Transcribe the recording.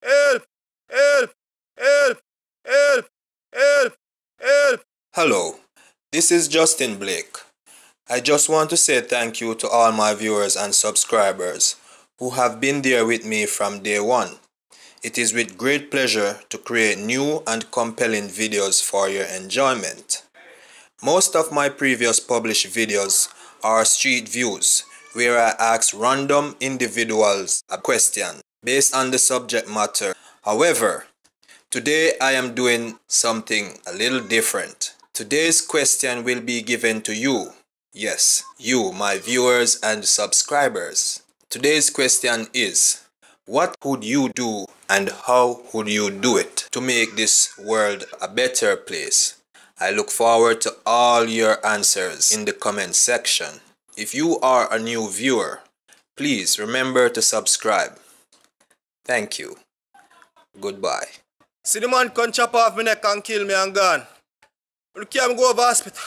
Help! Help! Help! Help! Help! Help! Hello, this is Justin Blake. I just want to say thank you to all my viewers and subscribers who have been there with me from day one. It is with great pleasure to create new and compelling videos for your enjoyment. Most of my previous published videos are street views, where I ask random individuals a question based on the subject matter. However, today I am doing something a little different. Today's question will be given to you. Yes, you, my viewers and subscribers. Today's question is, what would you do and how would you do it to make this world a better place? I look forward to all your answers in the comment section. If you are a new viewer, please remember to subscribe. Thank you. Goodbye. See the man come chop off my neck and kill me and gone. You can't go over hospital.